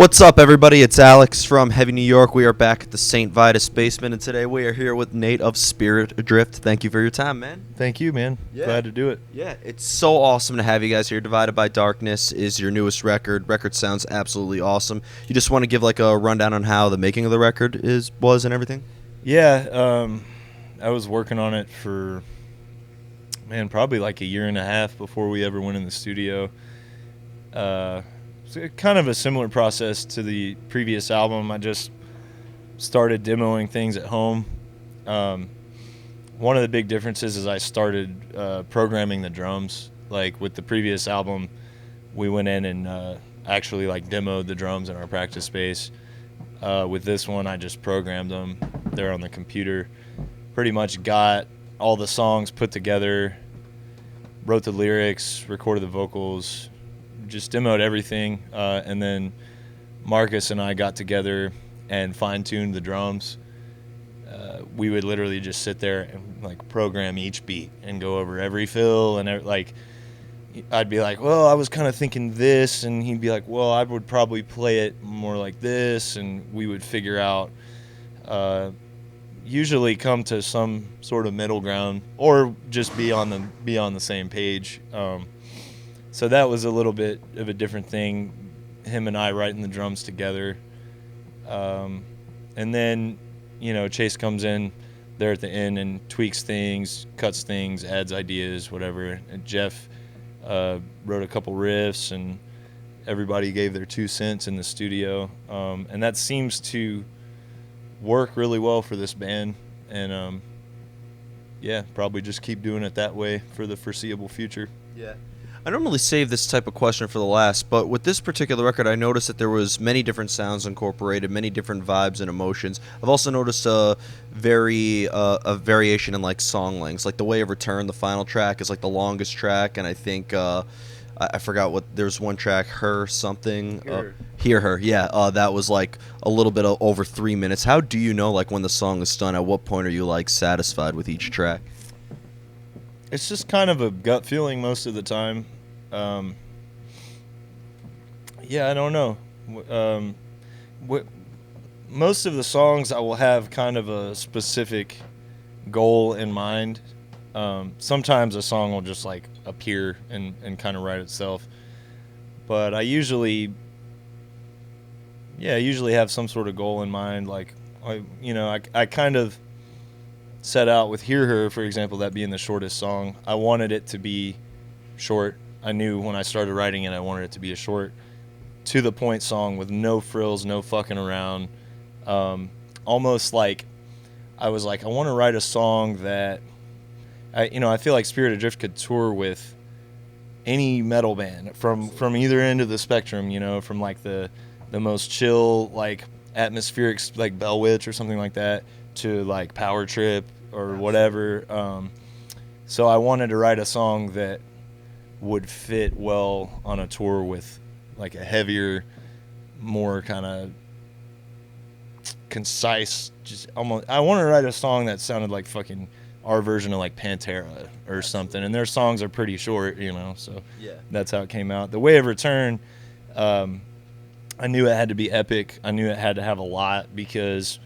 What's up, everybody? It's Alex from Heavy New York. We are back at the St. Vitus basement, and today we are here with Nate of Adrift. Thank you for your time, man. Thank you, man. Yeah. Glad to do it. Yeah, it's so awesome to have you guys here. Divided by Darkness is your newest record. Record sounds absolutely awesome. You just want to give like a rundown on how the making of the record was and everything? Yeah, I was working on it for, probably like a year and a half before we ever went in the studio. It's kind of a similar process to the previous album. I just started demoing things at home. One of the big differences is I started programming the drums. Like with the previous album, we went in and actually like demoed the drums in our practice space. With this one, I just programmed them. They're on the computer. Pretty much got all the songs put together, wrote the lyrics, recorded the vocals, just demoed everything, and then Marcus and I got together and fine-tuned the drums. We would literally just sit there and like program each beat and go over every fill, and I'd be like, well, I was kind of thinking this, and he'd be like, well, I would probably play it more like this, and we would figure out, usually come to some sort of middle ground, or just be on the same page. So that was a little bit of a different thing, him and I writing the drums together. And then, Chase comes in there at the end and tweaks things, cuts things, adds ideas, whatever. And Jeff wrote a couple riffs, and everybody gave their 2 cents in the studio. And that seems to work really well for this band. And, probably just keep doing it that way for the foreseeable future. Yeah. I normally save this type of question for the last, but with this particular record, I noticed that there was many different sounds incorporated, many different vibes and emotions. I've also noticed a variation in like song lengths. Like The Way of Return, the final track, is like the longest track, and I think I forgot what. There's one track, Her something. Hear Her. Yeah, that was like a little bit over 3 minutes. How do you know like when the song is done? At what point are you like satisfied with each track? It's just kind of a gut feeling most of the time. I don't know. Most of the songs I will have kind of a specific goal in mind. Sometimes a song will just like appear and kind of write itself. But I usually have some sort of goal in mind. Like, I kind of set out with Hear Her, for example, that being the shortest song. I wanted it to be short. I knew when I started writing it, I wanted it to be a short, to-the-point song with no frills, no fucking around. Almost like I was like, I want to write a song that, I feel like Spirit Adrift could tour with any metal band from either end of the spectrum, from like the most chill, like atmospheric, like Bell Witch or something like that, to like Power Trip or whatever. So I wanted to write a song that would fit well on a tour with like a heavier, more kind of concise, just almost. I want to write a song that sounded like fucking our version of like Pantera or something, and their songs are pretty short, so yeah. That's how it came out. The Way of Return, I knew it had to be epic. I knew it had to have a lot because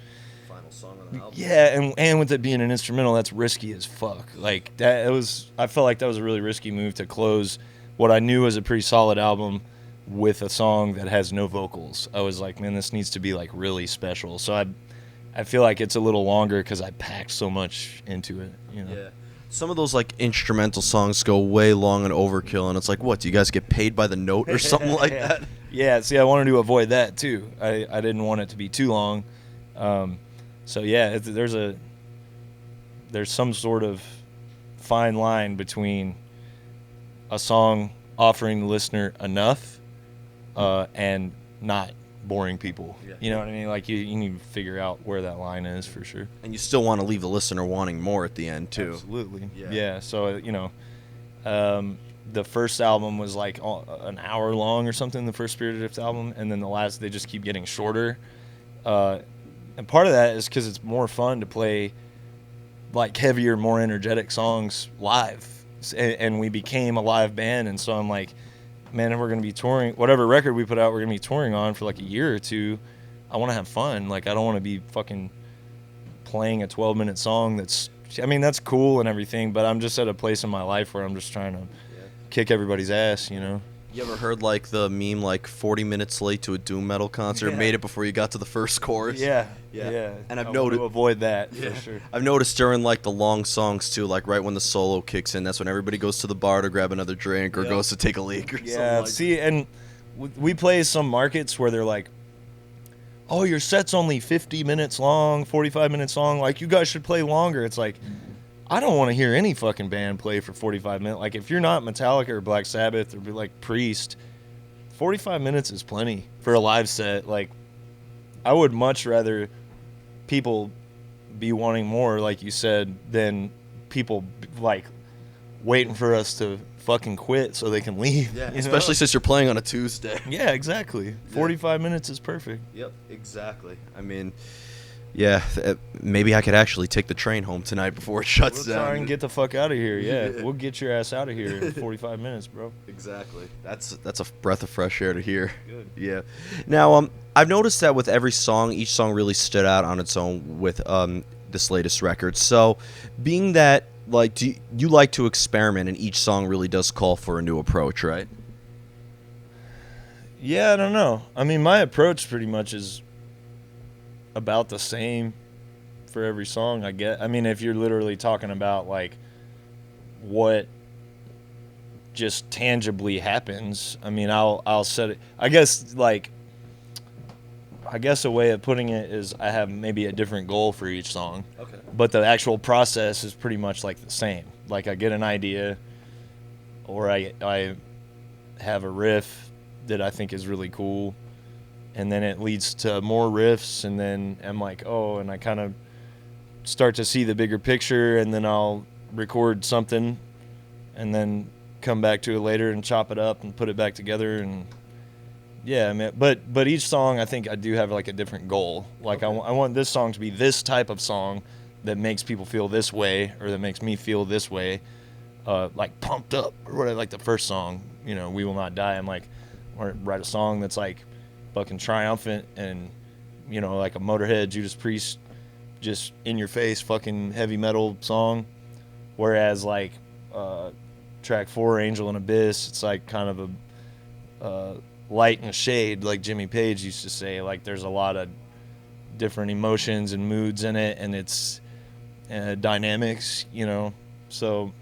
Song on the album. Yeah, and with it being an instrumental, that's risky as fuck. Like I felt like that was a really risky move to close what I knew was a pretty solid album with a song that has no vocals. I was like, man, this needs to be like really special. So I feel like it's a little longer because I packed so much into it. Yeah. Some of those like instrumental songs go way long and overkill, and it's like, what? Do you guys get paid by the note or something like that? Yeah. See, I wanted to avoid that too. I didn't want it to be too long. So yeah, there's some sort of fine line between a song offering the listener enough and not boring people. Yeah. You know what I mean? Like you need to figure out where that line is for sure. And you still want to leave the listener wanting more at the end too. Absolutely. Yeah. So the first album was like an hour long or something. The first Spirit Adrift album, and then the last they just keep getting shorter. And part of that is because it's more fun to play like heavier, more energetic songs live. And we became a live band. And so I'm like, man, if we're going to be touring, whatever record we put out, we're going to be touring on for like a year or two. I want to have fun. Like, I don't want to be fucking playing a 12-minute song that's cool and everything, but I'm just at a place in my life where I'm just trying to kick everybody's ass, you know? You ever heard like the meme like 40 minutes late to a doom metal concert, made it before you got to the first chorus? Yeah. And I've noticed to avoid that for sure. I've noticed during like the long songs too, like right when the solo kicks in, that's when everybody goes to the bar to grab another drink or goes to take a leak or something like see, and we play some markets where they're like, oh, your set's only 50 minutes long, 45 minutes long, like you guys should play longer. It's like, I don't want to hear any fucking band play for 45 minutes. Like, if you're not Metallica or Black Sabbath or like Priest, 45 minutes is plenty for a live set. Like, I would much rather people be wanting more, like you said, than people like waiting for us to fucking quit so they can leave. Yeah, especially since you're playing on a Tuesday. Yeah, exactly. 45 minutes is perfect. Yep, exactly. I mean, yeah, maybe I could actually take the train home tonight before it shuts down. Try and get the fuck out of here. Yeah, we'll get your ass out of here in 45 minutes, bro. Exactly. That's a breath of fresh air to hear. Good. Yeah. Now, I've noticed that with every song, each song really stood out on its own with this latest record. So, being that, like, do you like to experiment, and each song really does call for a new approach, right? Yeah, I don't know. I mean, my approach pretty much is about the same for every song I get. I mean, if you're literally talking about like what just tangibly happens, I mean, I'll set it. I guess a way of putting it is I have maybe a different goal for each song. Okay. But the actual process is pretty much like the same. Like, I get an idea, or I have a riff that I think is really cool, and then it leads to more riffs, and then I'm like, oh, and I kind of start to see the bigger picture, and then I'll record something, and then come back to it later and chop it up and put it back together. And yeah, I mean, but each song, I think I do have like a different goal. Like, okay. I want this song to be this type of song that makes people feel this way, or that makes me feel this way, like pumped up, or whatever. Like the first song, you know, We Will Not Die. I'm like, I want to write a song that's like fucking triumphant and, you know, like a Motorhead, Judas Priest, just in your face fucking heavy metal song. Whereas like track 4, Angel and Abyss, it's like kind of a light and shade, like Jimmy Page used to say. Like, there's a lot of different emotions and moods in it, and it's dynamics, you know. So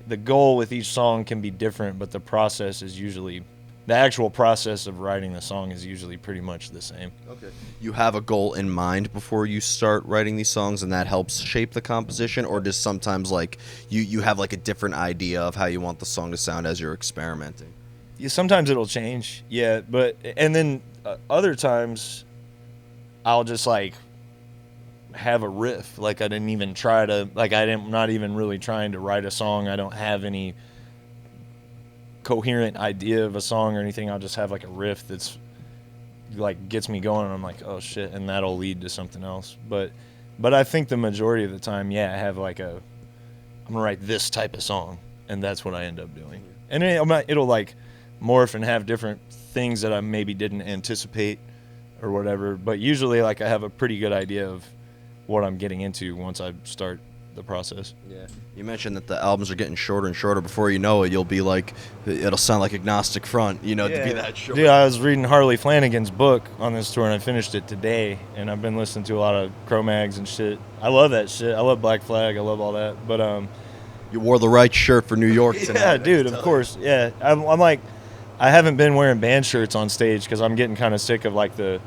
the goal with each song can be different, but the process is usually, the actual process of writing the song is usually pretty much the same. Okay. You have a goal in mind before you start writing these songs, and that helps shape the composition, or does sometimes like you have like a different idea of how you want the song to sound as you're experimenting? Yeah, sometimes it'll change. Yeah, but and then other times I'll just like have a riff. Like, I didn't even try to, like, I'm not even really trying to write a song. I don't have any coherent idea of a song or anything. I'll just have like a riff that's like gets me going, and I'm like, oh shit, and that'll lead to something else. But I think the majority of the time, I have like I'm gonna write this type of song, and that's what I end up doing. And it'll like morph and have different things that I maybe didn't anticipate or whatever. But usually, like, I have a pretty good idea of what I'm getting into once I start the process. Yeah. You mentioned that the albums are getting shorter and shorter. Before you know it, you'll be like, it'll sound like Agnostic Front, you know, to be that short. Yeah, I was reading Harley Flanagan's book on this tour, and I finished it today, and I've been listening to a lot of Cro-Mags and shit. I love that shit. I love Black Flag. I love all that. But you wore the right shirt for New York tonight. Yeah, dude, of course. Yeah. I'm like, I haven't been wearing band shirts on stage because I'm getting kind of sick of like the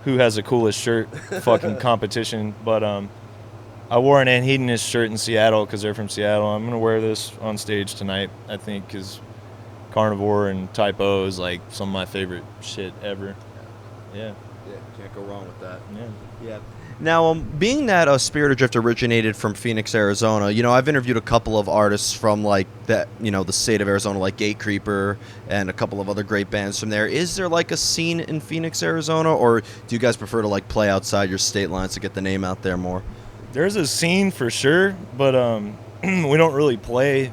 who has the coolest shirt fucking competition. But I wore an Anhedonist shirt in Seattle because they're from Seattle. I'm going to wear this on stage tonight, I think, because Carnivore and Type O is like some of my favorite shit ever. Yeah. Yeah, can't go wrong with that. Yeah. Yeah. Now, being that Spirit Adrift originated from Phoenix, Arizona, you know, I've interviewed a couple of artists from, like, that, you know, the state of Arizona, like Gatecreeper and a couple of other great bands from there. Is there, like, a scene in Phoenix, Arizona, or do you guys prefer to, like, play outside your state lines to get the name out there more? There's a scene for sure, but we don't really play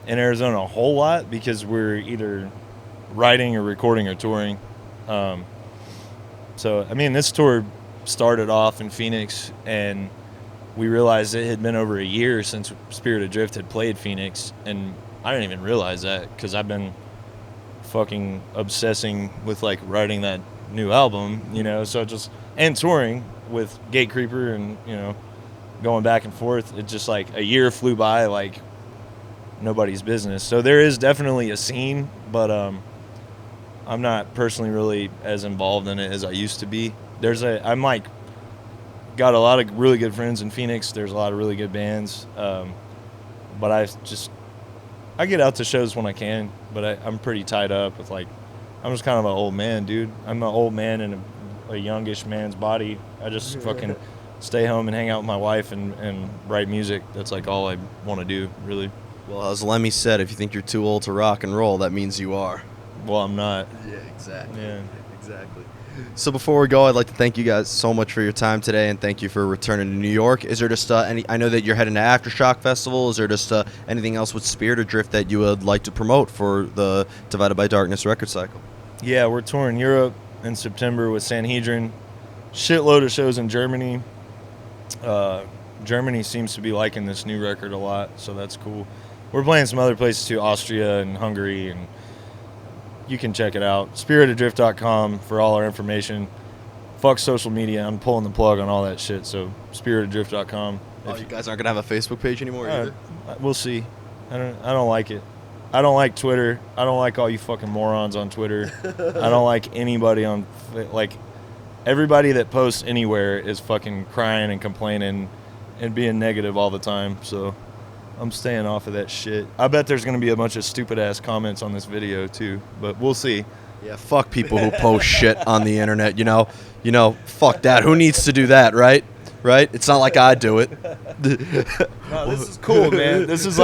in Arizona a whole lot because we're either writing or recording or touring. So, I mean, this tour started off in Phoenix, and we realized it had been over a year since Spirit Adrift had played Phoenix, and I didn't even realize that because I've been fucking obsessing with, like, writing that new album, you know, so just, and touring with Gatecreeper and, you know, going back and forth. It just, like, a year flew by like nobody's business. So there is definitely a scene, but I'm not personally really as involved in it as I used to be. I'm like, got a lot of really good friends in Phoenix. There's a lot of really good bands. But I get out to shows when I can, but I'm pretty tied up with, like, I'm just kind of an old man, dude. I'm an old man in a youngish man's body. I just fucking stay home and hang out with my wife and write music. That's, like, all I want to do, really. Well, as Lemmy said, if you think you're too old to rock and roll, that means you are. Well, I'm not. Yeah, exactly. Yeah. Exactly. So before we go, I'd like to thank you guys so much for your time today, and thank you for returning to New York. Is there just I know that you're heading to Aftershock Festival. Is there just anything else with Spirit Adrift that you would like to promote for the Divided by Darkness record cycle? Yeah, we're touring Europe in September with Sanhedrin. Shitload of shows in Germany. Germany seems to be liking this new record a lot, so that's cool. We're playing some other places too, Austria and Hungary, and you can check it out. SpiritAdrift.com for all our information. Fuck social media. I'm pulling the plug on all that shit, so SpiritAdrift.com. Oh, you guys aren't going to have a Facebook page anymore either? We'll see. I don't like it. I don't like Twitter. I don't like all you fucking morons on Twitter. I don't like anybody on, like, everybody that posts anywhere is fucking crying and complaining and being negative all the time, so I'm staying off of that shit. I bet there's going to be a bunch of stupid-ass comments on this video, too, but we'll see. Yeah, fuck people who post shit on the internet, you know, fuck that. Who needs to do that, right? Right? It's not like I do it. No, this is cool, man. This is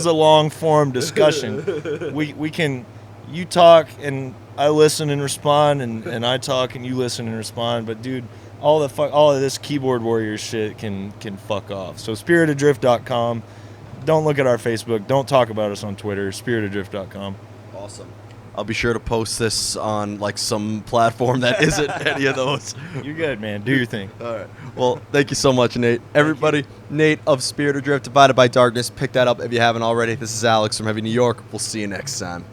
a long-form discussion. We can, you talk and I listen and respond, and I talk and you listen and respond, but dude, all of this keyboard warrior shit can fuck off. So SpiritAdrift.com. Don't look at our Facebook. Don't talk about us on Twitter. SpiritAdrift.com. Awesome. I'll be sure to post this on, like, some platform that isn't any of those. You're good, man. Do your thing. All right. Well, thank you so much, Nate. Everybody, Nate of Spirit Adrift, Divided by Darkness. Pick that up if you haven't already. This is Alex from Heavy New York. We'll see you next time.